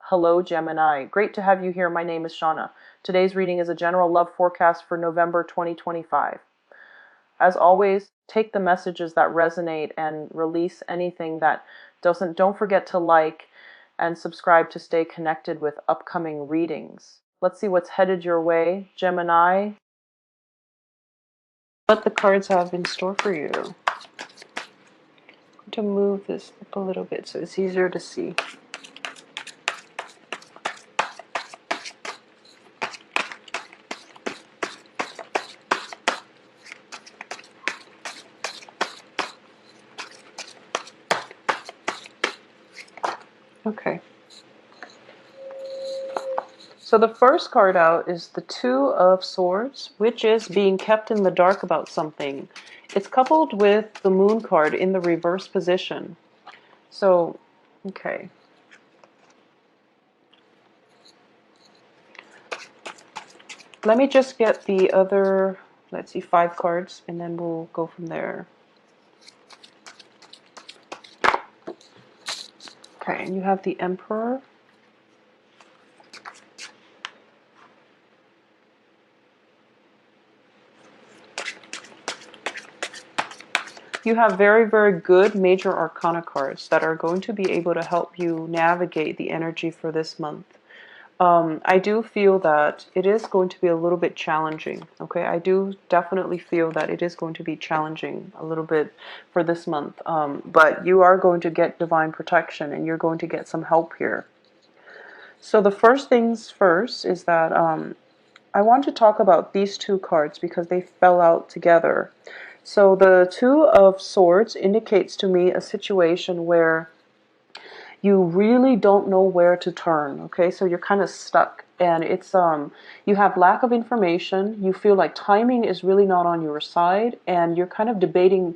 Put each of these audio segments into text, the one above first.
Hello, Gemini. Great to have you here. My name is Shauna. Today's reading is a general love forecast for November 2025. As always, take the messages that resonate and release anything that doesn't. Don't forget to like and subscribe to stay connected with upcoming readings. Let's see what's headed your way, Gemini. What the cards have in store for you. I'm going to move this up a little bit so it's easier to see. Okay. So the first card out is the Two of Swords, which is being kept in the dark about something. It's coupled with the Moon card in the reverse position. So, okay. Let me just get the other, let's see, 5 cards, and then we'll go from there. Okay, and you have the Emperor. You have very, very good major arcana cards that are going to be able to help you navigate the energy for this month. I do feel that it is going to be a little bit challenging, okay? I do definitely feel that it is going to be challenging a little bit for this month, but you are going to get divine protection and you're going to get some help here. So the first things first is that I want to talk about these 2 cards because they fell out together. So the Two of Swords indicates to me a situation where you really don't know where to turn, okay? So you're kind of stuck, and it's you have lack of information. You feel like timing is really not on your side, and you're kind of debating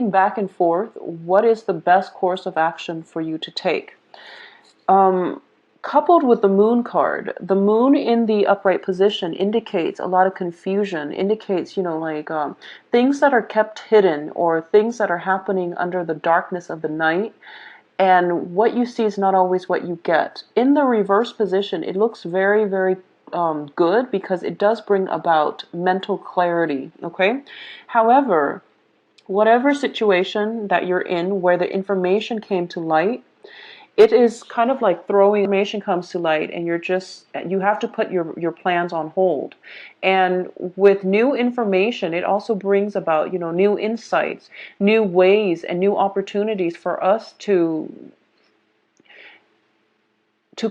back and forth what is the best course of action for you to take. Coupled with the Moon card, the Moon in the upright position indicates a lot of confusion, indicates, like things that are kept hidden or things that are happening under the darkness of the night. And what you see is not always what you get. In the reverse position, it looks very, very good because it does bring about mental clarity, okay? However, whatever situation that you're in where the information came to light, it is kind of like throwing information comes to light and you have to put your plans on hold. And with new information, it also brings about, new insights, new ways and new opportunities for us to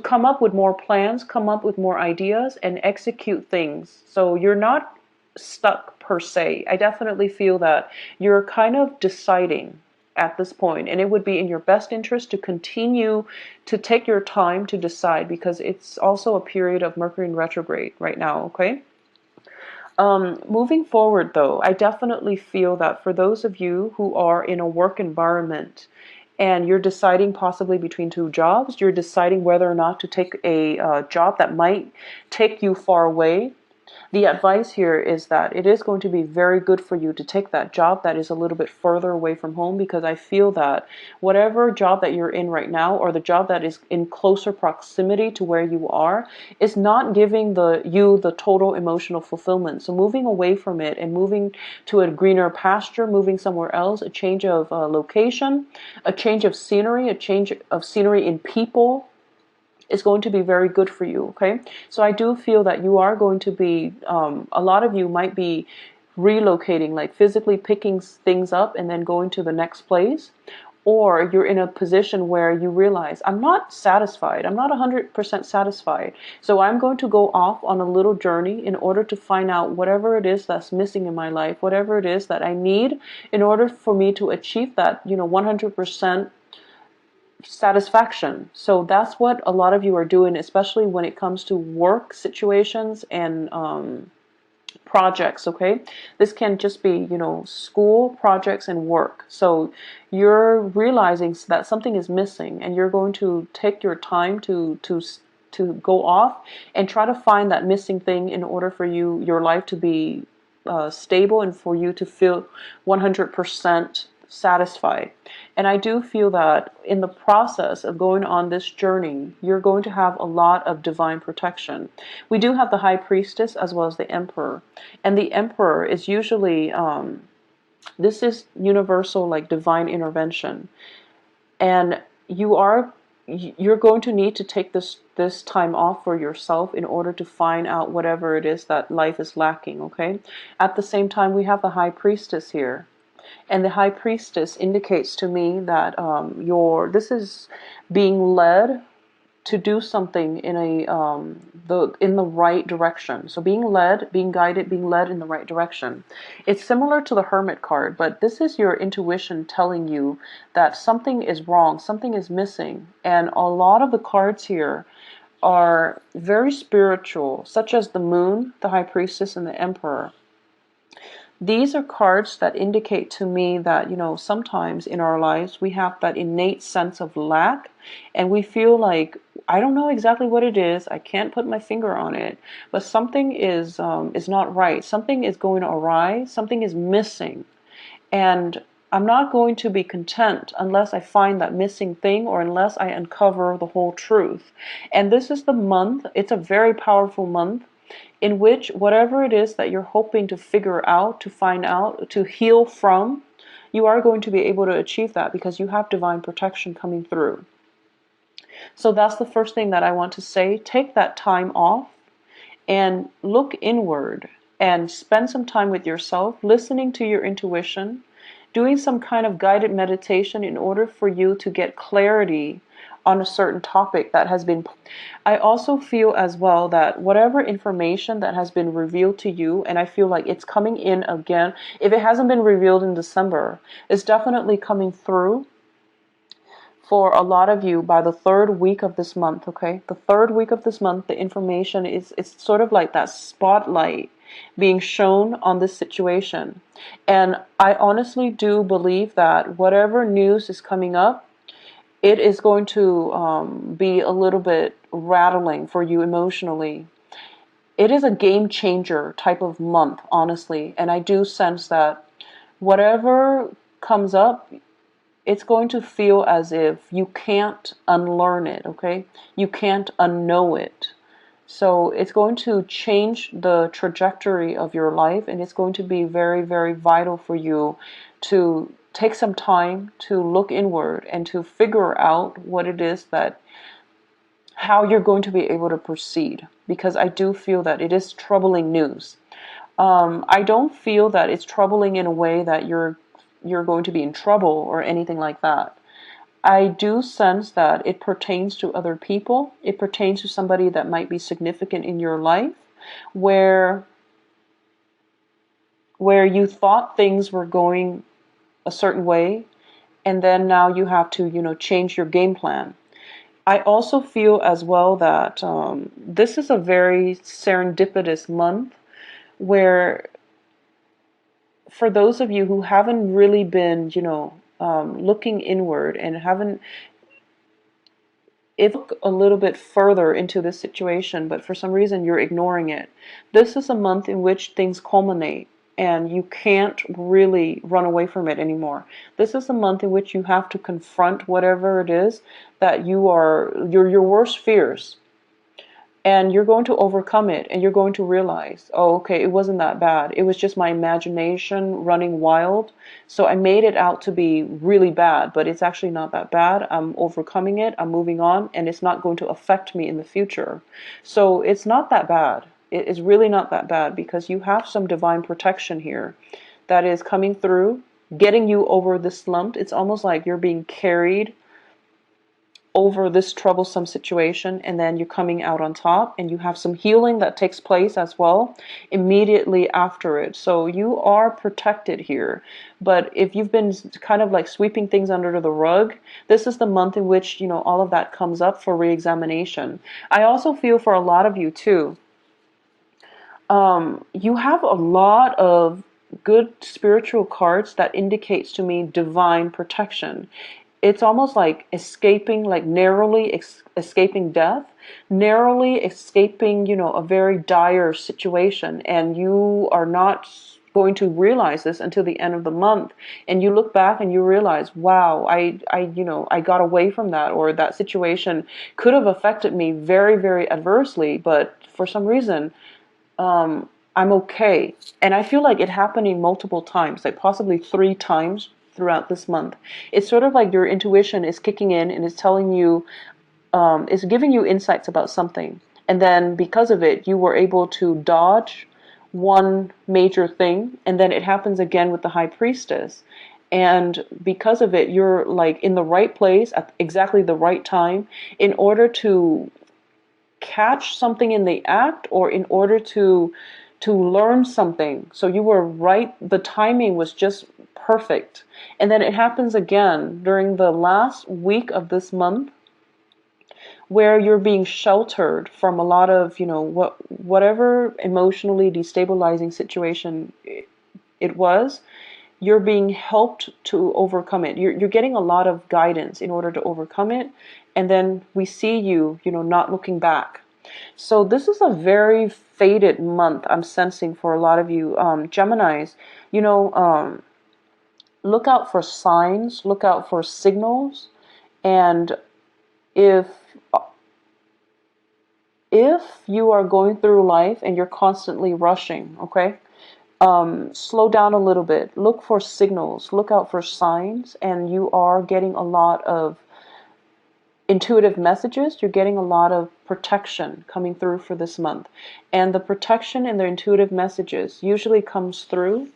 come up with more plans, come up with more ideas and execute things. So you're not stuck per se. I definitely feel that you're kind of deciding at this point, and it would be in your best interest to continue to take your time to decide because it's also a period of Mercury in retrograde right now, okay? Moving forward though, I definitely feel that for those of you who are in a work environment and you're deciding possibly between 2 jobs, you're deciding whether or not to take a job that might take you far away, the advice here is that it is going to be very good for you to take that job that is a little bit further away from home, because I feel that whatever job that you're in right now or the job that is in closer proximity to where you are is not giving you the total emotional fulfillment. So moving away from it and moving to a greener pasture, moving somewhere else, a change of location, a change of scenery, a change of scenery in people, is going to be very good for you, okay? So I do feel that you are going to be, a lot of you might be relocating, like physically picking things up and then going to the next place. Or you're in a position where you realize, I'm not satisfied. I'm not 100% satisfied. So I'm going to go off on a little journey in order to find out whatever it is that's missing in my life, whatever it is that I need in order for me to achieve that, 100% satisfaction. So that's what a lot of you are doing, especially when it comes to work situations and projects, okay? This can just be, school projects and work. So you're realizing that something is missing and you're going to take your time to go off and try to find that missing thing in order for your life to be stable and for you to feel 100% satisfied. And I do feel that in the process of going on this journey, you're going to have a lot of divine protection. We do have the High Priestess as well as the Emperor. And the Emperor is usually, this is universal, like divine intervention. And you're going to need to take this time off for yourself in order to find out whatever it is that life is lacking, okay? At the same time, we have the High Priestess here. And the High Priestess indicates to me that this is being led to do something in the right direction. So being led, being guided, being led in the right direction. It's similar to the Hermit card, but this is your intuition telling you that something is wrong, something is missing. And a lot of the cards here are very spiritual, such as the Moon, the High Priestess, and the Emperor. These are cards that indicate to me that, sometimes in our lives we have that innate sense of lack, and we feel like, I don't know exactly what it is, I can't put my finger on it, but something is not right, something is going awry, something is missing, and I'm not going to be content unless I find that missing thing or unless I uncover the whole truth. And this is the month, it's a very powerful month, in which whatever it is that you're hoping to figure out, to find out, to heal from, you are going to be able to achieve that because you have divine protection coming through. So that's the first thing that I want to say. Take that time off and look inward and spend some time with yourself, listening to your intuition, doing some kind of guided meditation in order for you to get clarity on a certain topic that has been. I also feel as well that whatever information that has been revealed to you, and I feel like it's coming in again, if it hasn't been revealed in December, it's definitely coming through for a lot of you by the third week of this month, okay? The third week of this month, the information is, it's sort of like that spotlight being shown on this situation. And I honestly do believe that whatever news is coming up, it is going to be a little bit rattling for you emotionally. It is a game changer type of month, honestly. And I do sense that whatever comes up, it's going to feel as if you can't unlearn it, okay? You can't unknow it. So it's going to change the trajectory of your life, and it's going to be very, very vital for you to take some time to look inward and to figure out what it is that, how you're going to be able to proceed. Because I do feel that it is troubling news. I don't feel that it's troubling in a way that you're going to be in trouble or anything like that. I do sense that it pertains to other people. It pertains to somebody that might be significant in your life, where you thought things were going a certain way, and then now you have to, change your game plan. I also feel as well that this is a very serendipitous month, where for those of you who haven't really been, looking inward and haven't look a little bit further into this situation, but for some reason you're ignoring it. This is a month in which things culminate and you can't really run away from it anymore. This is a month in which you have to confront whatever it is that your worst fears. And you're going to overcome it, and you're going to realize, oh, okay, it wasn't that bad. It was just my imagination running wild. So I made it out to be really bad, but it's actually not that bad. I'm overcoming it, I'm moving on, and it's not going to affect me in the future. So it's not that bad. It is really not that bad, because you have some divine protection here that is coming through, getting you over this slump. It's almost like you're being carried over this troublesome situation, and then you're coming out on top, and you have some healing that takes place as well immediately after it. So you are protected here. But if you've been kind of like sweeping things under the rug, this is the month in which, all of that comes up for re-examination. I also feel for a lot of you too, you have a lot of good spiritual cards that indicates to me divine protection. It's almost like escaping, like narrowly escaping death, narrowly escaping, a very dire situation, and you are not going to realize this until the end of the month, and you look back and you realize, wow, I got away from that, or that situation could have affected me very, very adversely, but for some reason I'm okay. And I feel like it happening multiple times, like possibly 3 times throughout this month. It's sort of like your intuition is kicking in and is telling you, is giving you insights about something. And then because of it, you were able to dodge one major thing. And then it happens again with the high priestess. And because of it, you're like in the right place at exactly the right time in order to catch something in the act, or in order to learn something. So you were right, the timing was just perfect. And then it happens again during the last week of this month, where you're being sheltered from a lot of, whatever emotionally destabilizing situation it was. You're being helped to overcome it. You're getting a lot of guidance in order to overcome it. And then we see you, not looking back. So this is a very fated month I'm sensing for a lot of you Geminis. Look out for signs, look out for signals, and if you are going through life and you're constantly rushing, okay, slow down a little bit. Look for signals, look out for signs, and you are getting a lot of intuitive messages. You're getting a lot of protection coming through for this month. And the protection and the intuitive messages usually comes through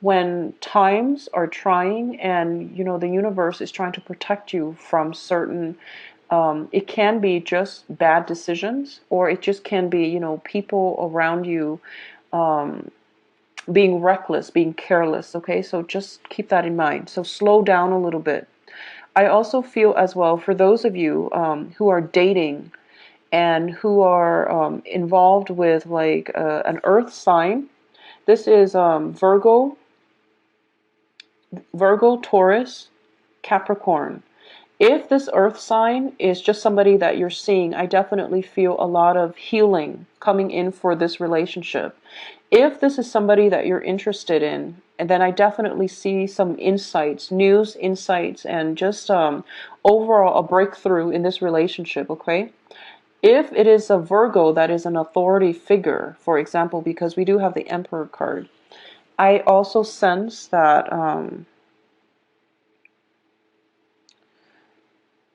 when times are trying, and the universe is trying to protect you from certain it can be just bad decisions, or it just can be people around you being reckless, being careless. Okay, so just keep that in mind. So slow down a little bit. I also feel as well, for those of you who are dating and who are involved with like an earth sign. This is Virgo, Taurus, Capricorn. If this earth sign is just somebody that you're seeing, I definitely feel a lot of healing coming in for this relationship. If this is somebody that you're interested in, and then I definitely see some insights, news insights, and just overall a breakthrough in this relationship, okay? If it is a Virgo that is an authority figure, for example, because we do have the Emperor card, I also sense that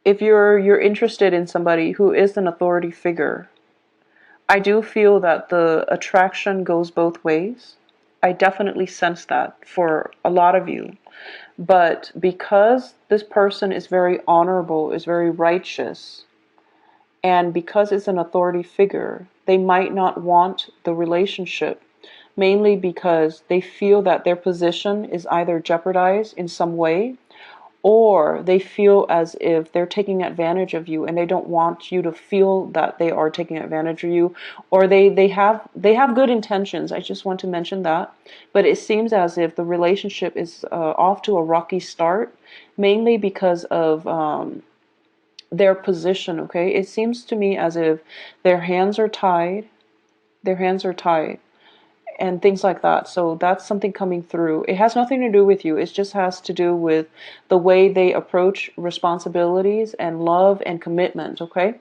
if you're interested in somebody who is an authority figure, I do feel that the attraction goes both ways. I definitely sense that for a lot of you. But because this person is very honorable, is very righteous, and because it's an authority figure, they might not want the relationship, mainly because they feel that their position is either jeopardized in some way, or they feel as if they're taking advantage of you, and they don't want you to feel that they are taking advantage of you, or they have good intentions. I just want to mention that, but it seems as if the relationship is off to a rocky start, mainly because of their position. Okay, it seems to me as if their hands are tied, their hands are tied and things like that. So that's something coming through. It has nothing to do with you. It just has to do with the way they approach responsibilities and love and commitment, okay?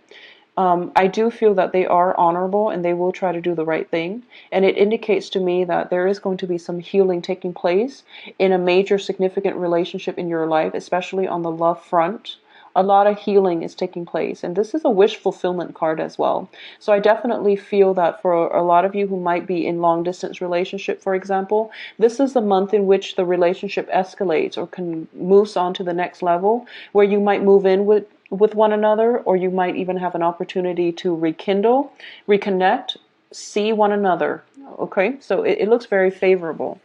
I do feel that they are honorable and they will try to do the right thing. And it indicates to me that there is going to be some healing taking place in a major significant relationship in your life, especially on the love front. A lot of healing is taking place. And this is a wish fulfillment card as well. So I definitely feel that for a lot of you who might be in long distance relationship, for example, this is the month in which the relationship escalates or can moves on to the next level, where you might move in with one another, or you might even have an opportunity to rekindle, reconnect, see one another. Okay, so it looks very favorable.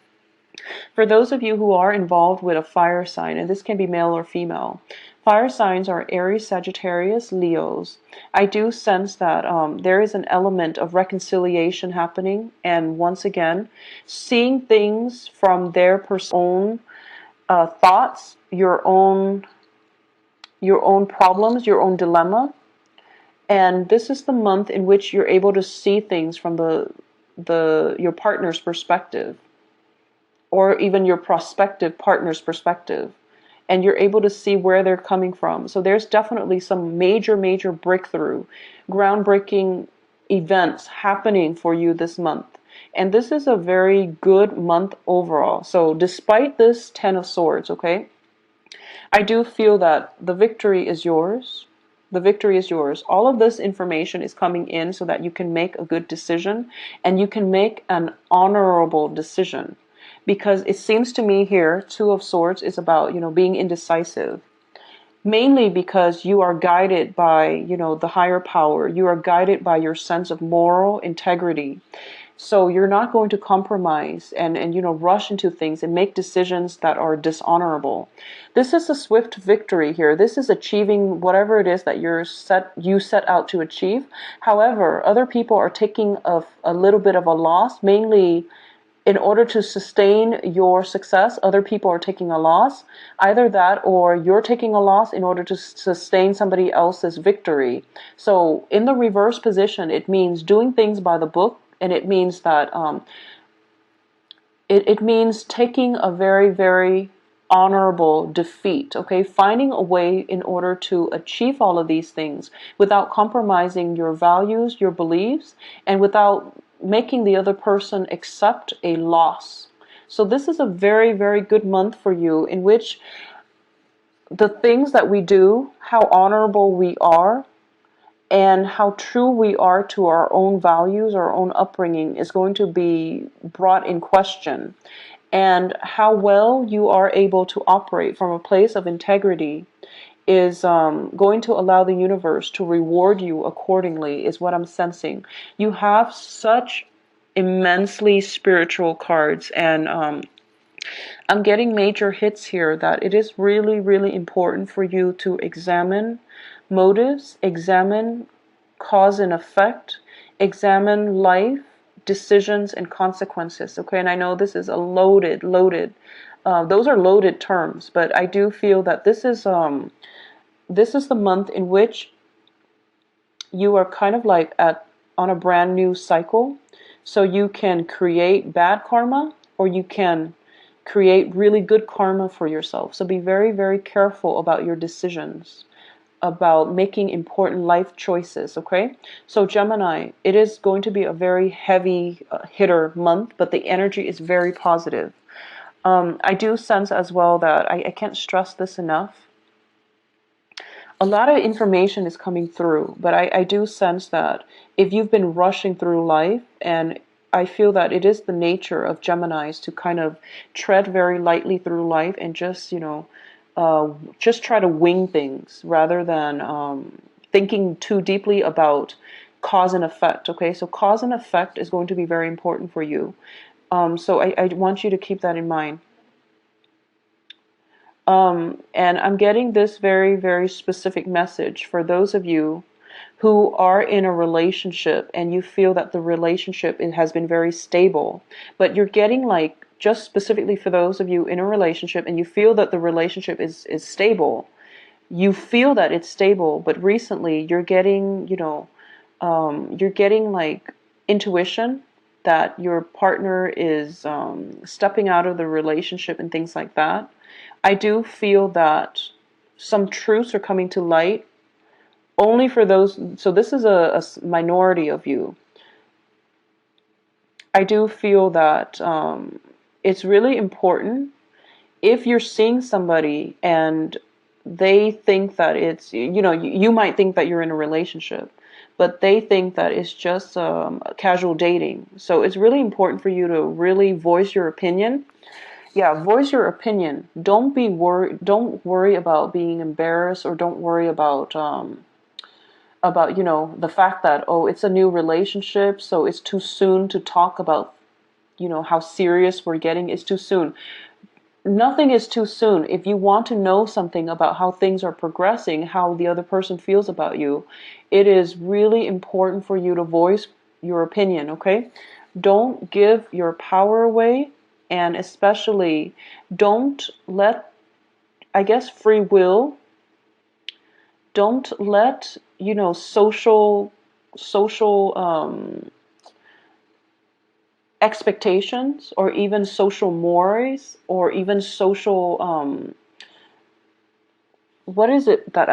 For those of you who are involved with a fire sign, and this can be male or female, fire signs are Aries, Sagittarius, Leos. I do sense that there is an element of reconciliation happening, and once again, seeing things from their own thoughts, your own problems, your own dilemma. And this is the month in which you're able to see things from your partner's perspective. or even your prospective partner's perspective. And you're able to see where they're coming from. So there's definitely some major breakthrough, groundbreaking events happening for you this month. And this is a very good month overall. So despite this 10 of Swords, okay, I do feel that the victory is yours. The victory is yours. All of this information is coming in so that you can make a good decision and you can make an honorable decision. Because it seems to me here, Two of Swords is about, being indecisive. Mainly because you are guided by, the higher power. You are guided by your sense of moral integrity. So you're not going to compromise and rush into things and make decisions that are dishonorable. This is a swift victory here. This is achieving whatever it is that you set out to achieve. However, other people are taking a little bit of a loss, mainly in order to sustain your success. Other people are taking a loss. Either that or you're taking a loss in order to sustain somebody else's victory. So in the reverse position, it means doing things by the book, and it means that it means taking a very honorable defeat, okay? Finding a way in order to achieve all of these things without compromising your values, your beliefs, and without making the other person accept a loss. So this is a very good month for you, in which the things that we do, how honorable we are, and how true we are to our own values, our own upbringing, is going to be brought in question. And how well you are able to operate from a place of integrity is going to allow the universe to reward you accordingly, is what I'm sensing. You have such immensely spiritual cards, and I'm getting major hits here that it is really important for you to examine motives, examine cause and effect, examine life, decisions, and consequences. Okay, and I know this is a loaded, those are loaded terms, but I do feel that this is the month in which you are kind of like on a brand new cycle. So you can create bad karma, or you can create really good karma for yourself. So be very careful about your decisions, about making important life choices, okay? So Gemini, it is going to be a very heavy hitter month, but the energy is very positive. I do sense as well that I can't stress this enough. A lot of information is coming through, but I do sense that if you've been rushing through life, and I feel that it is the nature of Geminis to kind of tread very lightly through life and just try to wing things rather than thinking too deeply about cause and effect. Okay, so cause and effect is going to be very important for you. So I want you to keep that in mind. And I'm getting this very specific message for those of you who are in a relationship and you feel that the relationship has been very stable, but you're getting like, just specifically for those of you in a relationship and you feel that the relationship is stable, you feel that it's stable, but recently you're getting, you're getting like intuition that your partner is stepping out of the relationship and things like that. I do feel that some truths are coming to light only for those. So this is a minority of you. I do feel that it's really important if you're seeing somebody and they think that it's, you might think that you're in a relationship, but they think that it's just casual dating. So it's really important for you to really voice your opinion. Yeah, voice your opinion. Don't be worried. Don't worry about being embarrassed, or don't worry about the fact that, oh, it's a new relationship, so it's too soon to talk about how serious we're getting. It's too soon. Nothing is too soon. If you want to know something about how things are progressing, how the other person feels about you, it is really important for you to voice your opinion, okay? Don't give your power away, and especially don't let, I guess, free will, don't let, social expectations or even social mores or even social what is it that